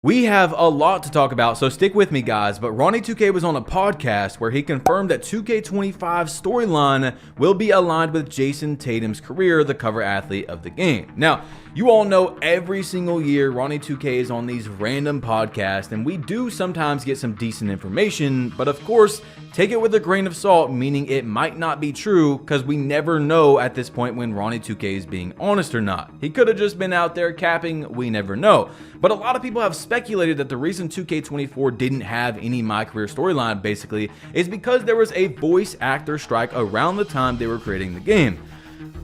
We have a lot to talk about, so stick with me, guys. But Ronnie2K was on a podcast where he confirmed that 2K25 storyline will be aligned with Jayson Tatum's career, the cover athlete of the game. Now, you all know every single year Ronnie2K is on these random podcasts, and we do sometimes get some decent information, but of course, take it with a grain of salt, meaning it might not be true, because we never know at this point when Ronnie2K is being honest or not. He could have just been out there capping, we never know. But a lot of people have speculated that the reason 2K24 didn't have any My Career storyline, basically, is because there was a voice actor strike around the time they were creating the game.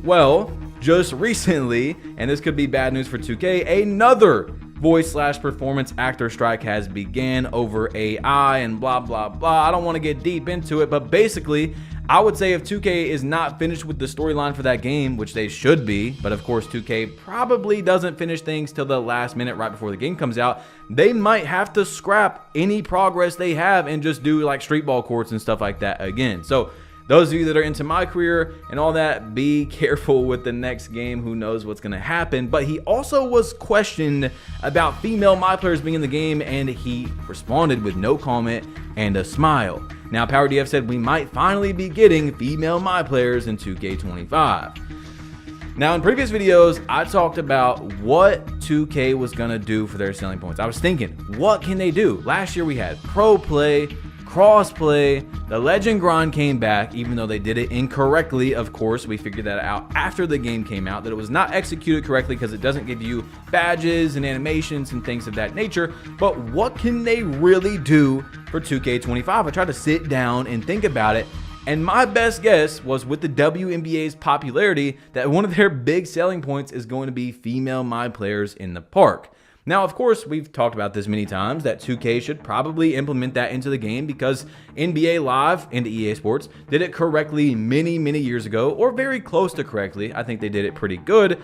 Well, just recently, and this could be bad news for 2K, another voice/performance actor strike has began over AI and blah blah blah. I don't want to get deep into it, but basically I would say if 2K is not finished with the storyline for that game, which they should be, but of course 2K probably doesn't finish things till the last minute right before the game comes out, they might have to scrap any progress they have and just do like street ball courts and stuff like that again. So those of you that are into My Career and all that, be careful with the next game. Who knows what's going to happen. But he also was questioned about female My Players being in the game, and he responded with no comment and a smile. Now, PowerDF said we might finally be getting female My Players in 2K25. Now, in previous videos, I talked about what 2K was going to do for their selling points. I was thinking, what can they do? Last year we had pro play, crossplay, the legend grind came back, even though they did it incorrectly. Of course, we figured that out after the game came out, that it was not executed correctly because it doesn't give you badges and animations and things of that nature. But what can they really do for 2K25? I tried to sit down and think about it, and my best guess was with the WNBA's popularity that one of their big selling points is going to be female My Players in the park. Now, of course, we've talked about this many times that 2K should probably implement that into the game because NBA Live and EA Sports did it correctly many years ago, or very close to correctly. I think they did it pretty good,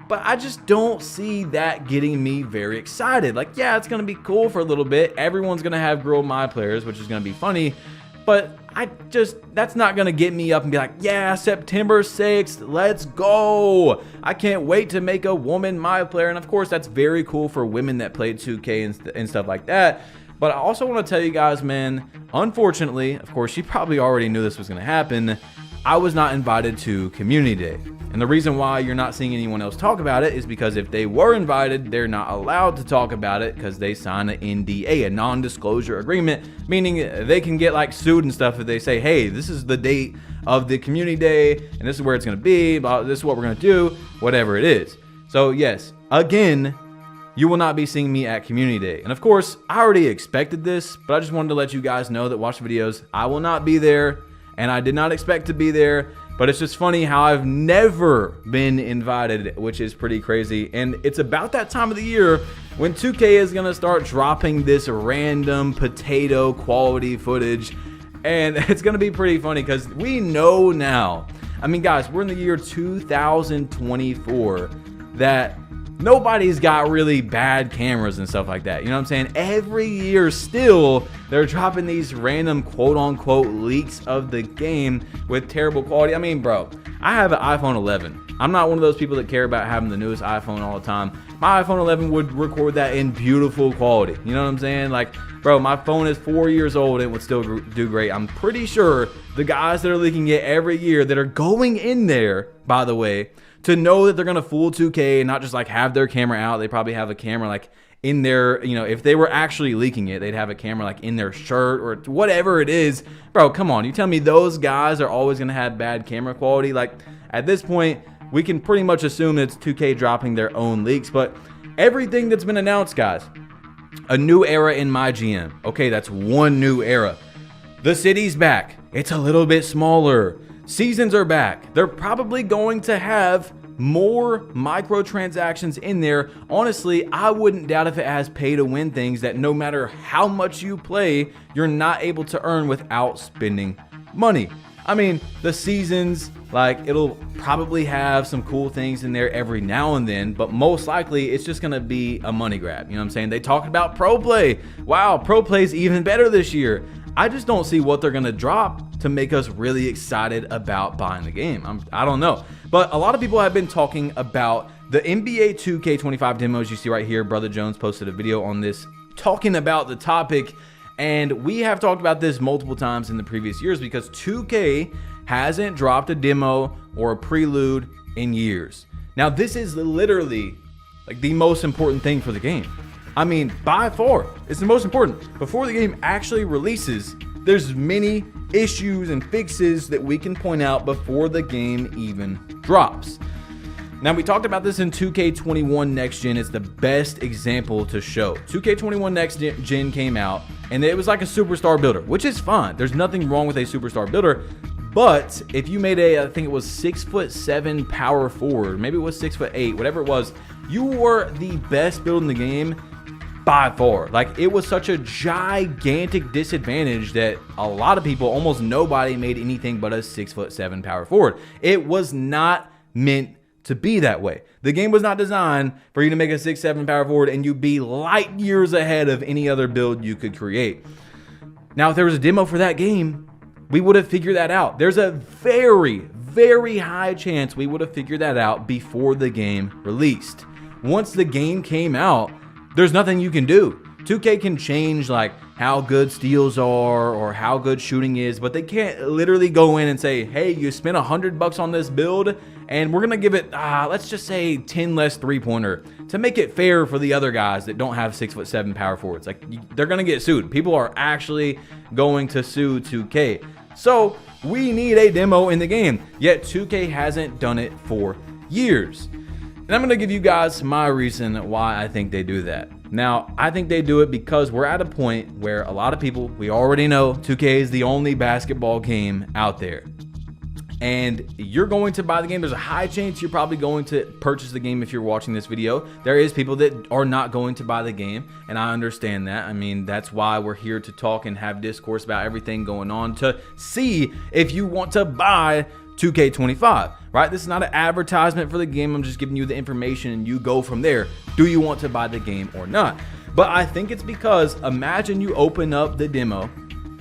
but I just don't see that getting me very excited. Like, yeah, it's going to be cool for a little bit. Everyone's going to have girl My Players, which is going to be funny, but that's not going to get me up and be like, yeah, September 6th, let's go. I can't wait to make a woman My Player. And of course, that's very cool for women that played 2K and stuff like that. But I also want to tell you guys, man, unfortunately, of course, you probably already knew this was going to happen. I was not invited to Community Day. And the reason why you're not seeing anyone else talk about it is because if they were invited, they're not allowed to talk about it because they sign an NDA, a non-disclosure agreement, meaning they can get like sued and stuff if they say, hey, this is the date of the Community Day and this is where it's going to be, this is what we're going to do, whatever it is. So yes, again, you will not be seeing me at Community Day. And of course, I already expected this, but I just wanted to let you guys know that watch the videos, I will not be there, and I did not expect to be there. But it's just funny how I've never been invited, which is pretty crazy. And it's about that time of the year when 2K is going to start dropping this random potato quality footage. And it's going to be pretty funny because we know now, I mean, guys, we're in the year 2024 that nobody's got really bad cameras and stuff like that. You know what I'm saying? Every year still, they're dropping these random quote-unquote leaks of the game with terrible quality. I mean, bro, I have an iPhone 11. I'm not one of those people that care about having the newest iPhone all the time. My iPhone 11 would record that in beautiful quality. You know what I'm saying? Like, bro, my phone is 4 years old and it would still do great. I'm pretty sure the guys that are leaking it every year that are going in there, by the way, to know that they're going to fool 2K and not just like have their camera out. They probably have a camera like in their, you know, if they were actually leaking it, they'd have a camera like in their shirt or whatever it is. Bro, come on. You tell me those guys are always going to have bad camera quality? Like, at this point, we can pretty much assume it's 2K dropping their own leaks. But everything that's been announced, guys, a new era in my GM. Okay, that's one new era. The city's back. It's a little bit smaller. Seasons are back. They're probably going to have more microtransactions in there. Honestly, I wouldn't doubt if it has pay to win things that no matter how much you play, you're not able to earn without spending money. I mean, the seasons, like, it'll probably have some cool things in there every now and then, but most likely it's just gonna be a money grab. You know what I'm saying? They talked about pro play. Wow, pro play's even better this year. I just don't see what they're gonna drop to make us really excited about buying the game. I don't know. But a lot of people have been talking about The NBA 2K25 demos you see right here, Brother Jones posted a video on this talking about the topic, and we have talked about this multiple times in the previous years because 2K hasn't dropped a demo or a prelude in years. Now, this is literally like the most important thing for the game. I mean, by far, it's the most important. Before the game actually releases, there's many issues and fixes that we can point out before the game even drops. Now, we talked about this in 2K21 Next Gen. It's the best example to show. 2K21 Next Gen came out, and it was like a superstar builder, which is fine. There's nothing wrong with a superstar builder. But if you made I think it was 6'7" power forward, maybe it was 6'8", whatever it was, you were the best build in the game by far. Like, it was such a gigantic disadvantage that a lot of people, almost nobody, made anything but a 6'7" power forward. It was not meant to be that way. The game was not designed for you to make a 6'7" power forward and you be light years ahead of any other build you could create. Now, if there was a demo for that game, we would have figured that out. There's a very, very high chance we would have figured that out before the game released. Once the game came out, there's nothing you can do. 2K can change like how good steals are or how good shooting is, but they can't literally go in and say, hey, you spent $100 on this build and we're gonna give it, let's just say 10 less three-pointer to make it fair for the other guys that don't have 6'7" power forwards. Like, they're gonna get sued. People are actually going to sue 2K. So we need a demo in the game, yet 2K hasn't done it for years. And I'm gonna give you guys my reason why I think they do that. Now, I think they do it because we're at a point where a lot of people, we already know 2K is the only basketball game out there. And you're going to buy the game. There's a high chance you're probably going to purchase the game if you're watching this video. There is people that are not going to buy the game, and I understand that. I mean, that's why we're here to talk and have discourse about everything going on, to see if you want to buy 2K25, right? This is not an advertisement for the game. I'm just giving you the information and you go from there. Do you want to buy the game or not? But I think it's because, imagine you open up the demo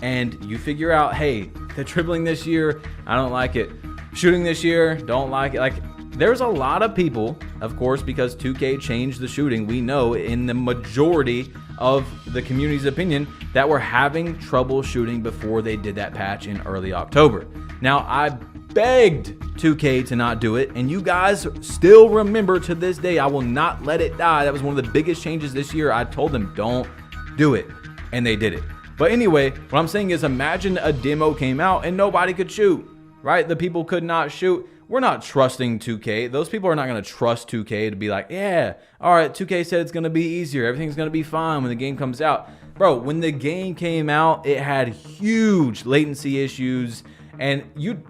and you figure out, hey, the dribbling this year, I don't like it. Shooting this year, don't like it. Like, there's a lot of people, of course, because 2K changed the shooting, we know in the majority of the community's opinion that were having trouble shooting before they did that patch in early October. Now, I begged 2K to not do it, and you guys still remember to this day. I will not let it die. That was one of the biggest changes this year. I told them, don't do it, and they did it. But anyway, what I'm saying is, imagine a demo came out and nobody could shoot, right? The people could not shoot. We're not trusting 2K. Those people are not going to trust 2K to be like, yeah, all right, 2K said it's going to be easier. Everything's going to be fine when the game comes out. Bro, when the game came out, it had huge latency issues. And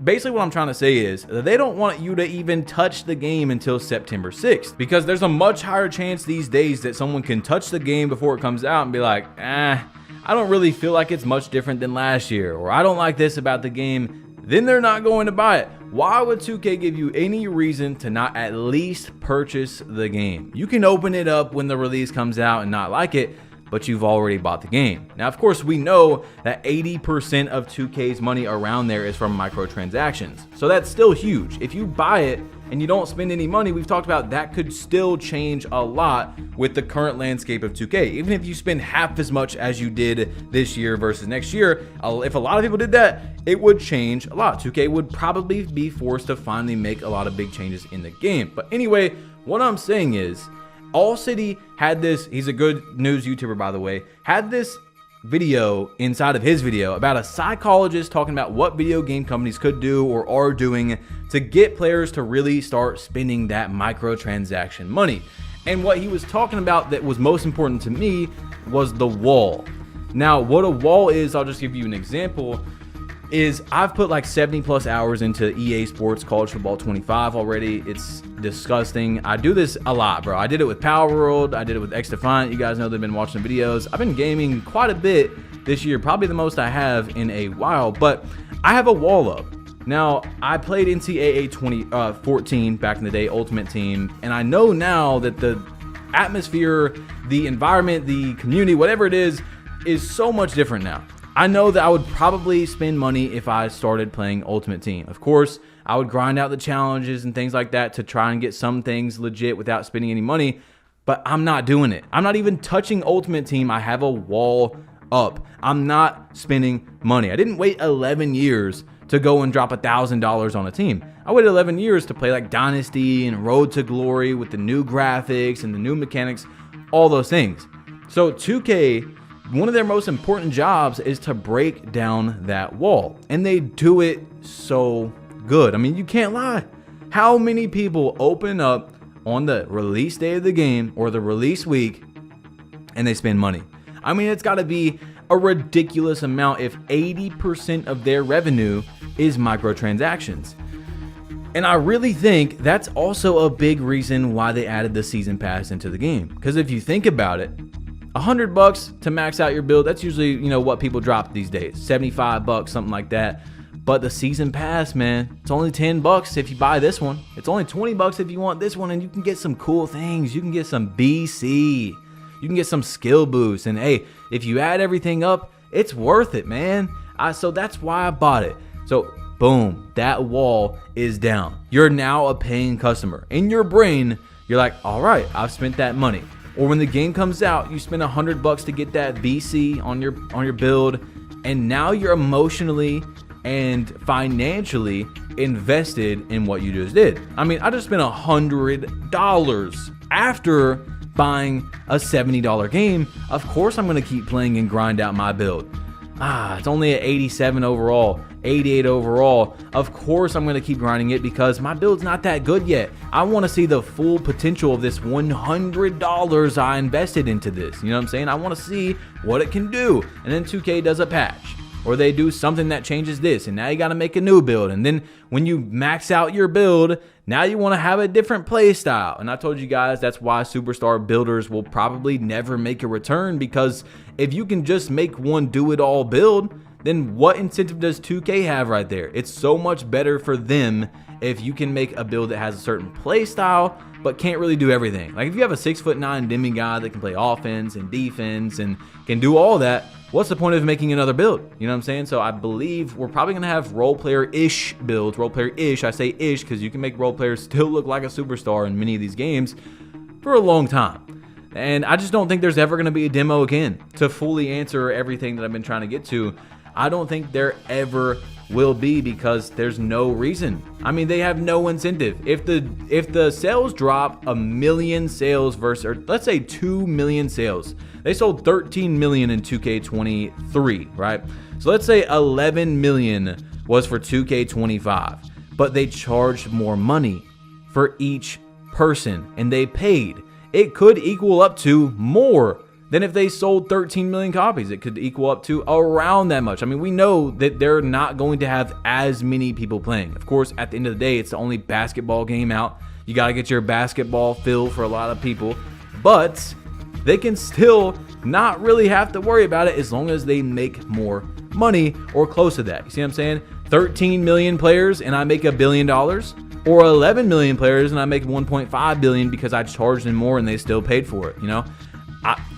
basically what I'm trying to say is they don't want you to even touch the game until September 6th, because there's a much higher chance these days that someone can touch the game before it comes out and be like, I don't really feel like it's much different than last year, or I don't like this about the game. Then they're not going to buy it. Why would 2K give you any reason to not at least purchase the game? You can open it up when the release comes out and not like it, but you've already bought the game. Now, of course, we know that 80% of 2K's money around there is from microtransactions. So that's still huge. If you buy it and you don't spend any money, we've talked about that could still change a lot with the current landscape of 2K. Even if you spend half as much as you did this year versus next year, if a lot of people did that, it would change a lot. 2K would probably be forced to finally make a lot of big changes in the game. But anyway, what I'm saying is, All City had this, he's a good news YouTuber, by the way, had this video inside of his video about a psychologist talking about what video game companies could do or are doing to get players to really start spending that microtransaction money. And what he was talking about that was most important to me was the wall. Now, what a wall is, I'll just give you an example. Is I've put like 70 plus hours into EA Sports College Football 25 already. It's disgusting. I do this a lot, bro. I did it with Power World. I did it with XDefiant. You guys know they've been watching the videos. I've been gaming quite a bit this year, probably the most I have in a while, but I have a wall up. Now, I played NCAA 2014 back in the day, Ultimate Team, and I know now that the atmosphere, the environment, the community, whatever it is so much different now. I know that I would probably spend money if I started playing Ultimate Team. Of course, I would grind out the challenges and things like that to try and get some things legit without spending any money. But I'm not doing it. I'm not even touching Ultimate Team. I have a wall up. I'm not spending money. I didn't wait 11 years to go and drop $1,000 on a team. I waited 11 years to play like Dynasty and Road to Glory with the new graphics and the new mechanics, all those things. So 2K, one of their most important jobs is to break down that wall. And they do it so good. I mean, you can't lie. How many people open up on the release day of the game or the release week and they spend money? I mean, it's got to be a ridiculous amount if 80% of their revenue is microtransactions. And I really think that's also a big reason why they added the season pass into the game. Because if you think about it, $100 to max out your build, that's usually, what people drop these days. $75, something like that. But the season pass, man, it's only $10 if you buy this one. It's only $20 if you want this one, and you can get some cool things. You can get some BC. You can get some skill boosts. And hey, if you add everything up, it's worth it, man. So that's why I bought it. So boom, that wall is down. You're now a paying customer. In your brain, you're like, all right, I've spent that money. Or when the game comes out, you spend $100 to get that BC on your build, and now you're emotionally and financially invested in what you just did. I mean, I just spent $100 after buying a $70 game. Of course I'm going to keep playing and grind out my build. It's only at 87 overall, 88 overall. Of course I'm going to keep grinding it because my build's not that good yet. I want to see the full potential of this $100 I invested into this. You know what I'm saying? I want to see what it can do. And then 2K does a patch, or they do something that changes this, and now you got to make a new build. And then when you max out your build, now you want to have a different play style. And I told you guys that's why superstar builders will probably never make a return, because if you can just make one do-it-all build, then what incentive does 2K have right there? It's so much better for them if you can make a build that has a certain play style but can't really do everything. Like if you have a 6'9" demigod that can play offense and defense and can do all that, what's the point of making another build? You know what I'm saying? So I believe we're probably going to have role player-ish builds. Role player-ish, I say ish because you can make role players still look like a superstar in many of these games for a long time. And I just don't think there's ever going to be a demo again to fully answer everything that I've been trying to get to. I don't think there ever will be, because there's no reason. I mean, they have no incentive. If the sales drop 1 million sales versus, or let's say 2 million sales, they sold 13 million in 2K23, right? So let's say 11 million was for 2K25, but they charged more money for each person and they paid. It could equal up to more than if they sold 13 million copies. It could equal up to around that much. I mean, we know that they're not going to have as many people playing. Of course, at the end of the day, it's the only basketball game out. You got to get your basketball fill for a lot of people, but they can still not really have to worry about it as long as they make more money or close to that. You see what I'm saying? 13 million players and I make $1 billion, or 11 million players and I make 1.5 billion because I charged them more and they still paid for it, you know?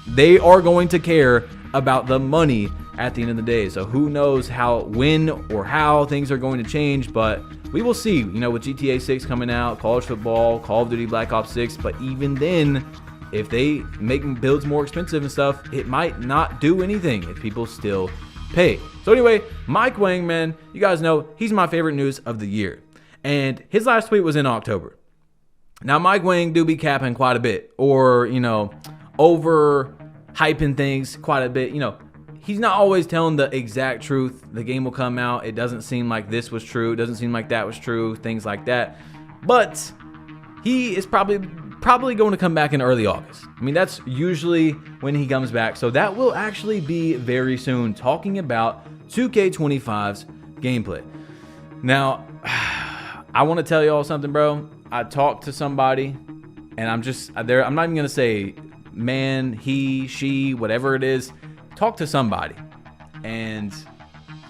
They are going to care about the money at the end of the day. So who knows when or how things are going to change, but we will see, with GTA 6 coming out, college football, Call of Duty Black Ops 6, but even then, if they make builds more expensive and stuff, it might not do anything if people still pay. So anyway, Mike Wang, man, you guys know he's my favorite news of the year. And his last tweet was in October. Now, Mike Wang do be capping quite a bit, or, over hyping things quite a bit. He's not always telling the exact truth. The game will come out. It doesn't seem like this was true. It doesn't seem like that was true. Things like that. But he is probably going to come back in early August. I mean, that's usually when he comes back. So that will actually be very soon, talking about 2K25's gameplay. Now, I want to tell y'all something, bro. I talked to somebody, and I'm not even going to say man, he, she, whatever it is. Talk to somebody. And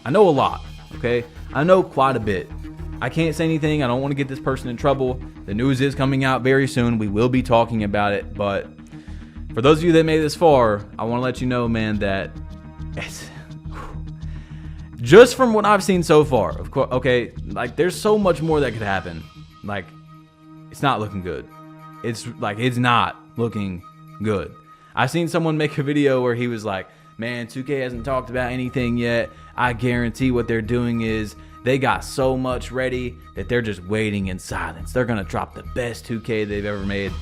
I know a lot, okay? I know quite a bit. I can't say anything. I don't want to get this person in trouble. The news is coming out very soon. We will be talking about it. But for those of you that made it this far, I want to let you know, man, that just from what I've seen so far, of course, okay, like there's so much more that could happen. Like, it's not looking good. It's not looking good. I've seen someone make a video where he was like, man, 2K hasn't talked about anything yet. I guarantee what they're doing is they got so much ready that they're just waiting in silence. They're going to drop the best 2K they've ever made.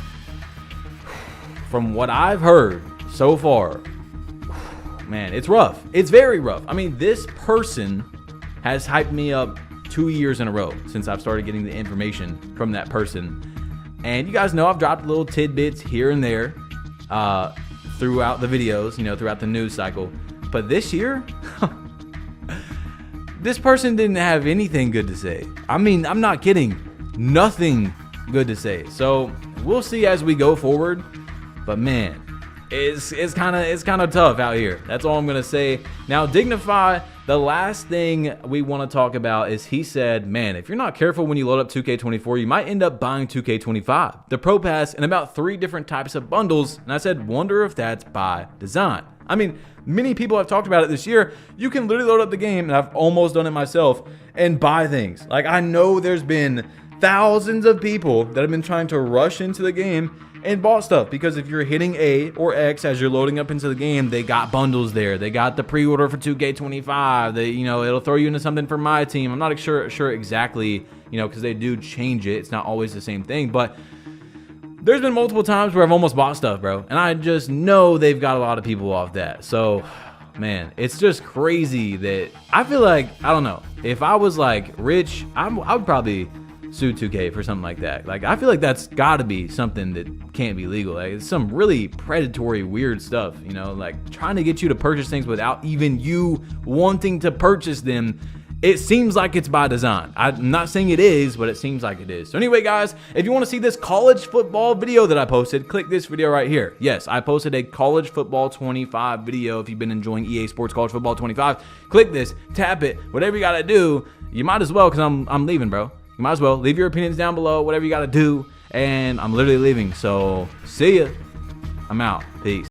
From what I've heard so far, man, it's rough. It's very rough. I mean, this person has hyped me up 2 years in a row since I've started getting the information from that person. And you guys know I've dropped little tidbits here and there throughout the videos, you know, throughout the news cycle. But this year, this person didn't have anything good to say. I mean, I'm not kidding. Nothing good to say. So we'll see as we go forward. But man, it's kind of tough out here. That's all I'm gonna say. Now, Dignify, the last thing we want to talk about is he said, man, if you're not careful when you load up 2K24, you might end up buying 2K25, the Pro Pass, in about 3 different types of bundles. And I said, wonder if that's by design. I mean, many people have talked about it this year. You can literally load up the game, and I've almost done it myself, and buy things. Like, I know there's been thousands of people that have been trying to rush into the game and bought stuff, because if you're hitting A or X as you're loading up into the game, they got bundles there. They got the pre-order for 2K25. They, you know, it'll throw you into something for my team. I'm not sure exactly, you know, because they do change it. It's not always the same thing, but there's been multiple times where I've almost bought stuff, bro, and I just know they've got a lot of people off that. So, man, it's just crazy that I feel like, I don't know, if I was like rich, I would probably sue 2K for something like that. Like, I feel like that's got to be something that can't be legal. Like, it's some really predatory, weird stuff, you know, like trying to get you to purchase things without even you wanting to purchase them. It seems like it's by design. I'm not saying it is, but it seems like it is. So anyway, guys, if you want to see this college football video that I posted, click this video right here. Yes, I posted a college football 25 video. If you've been enjoying EA Sports College Football 25, click this, tap it, whatever you got to do. You might as well, because I'm leaving, bro. You might as well leave your opinions down below, whatever you got to do. And I'm literally leaving. So see ya. I'm out. Peace.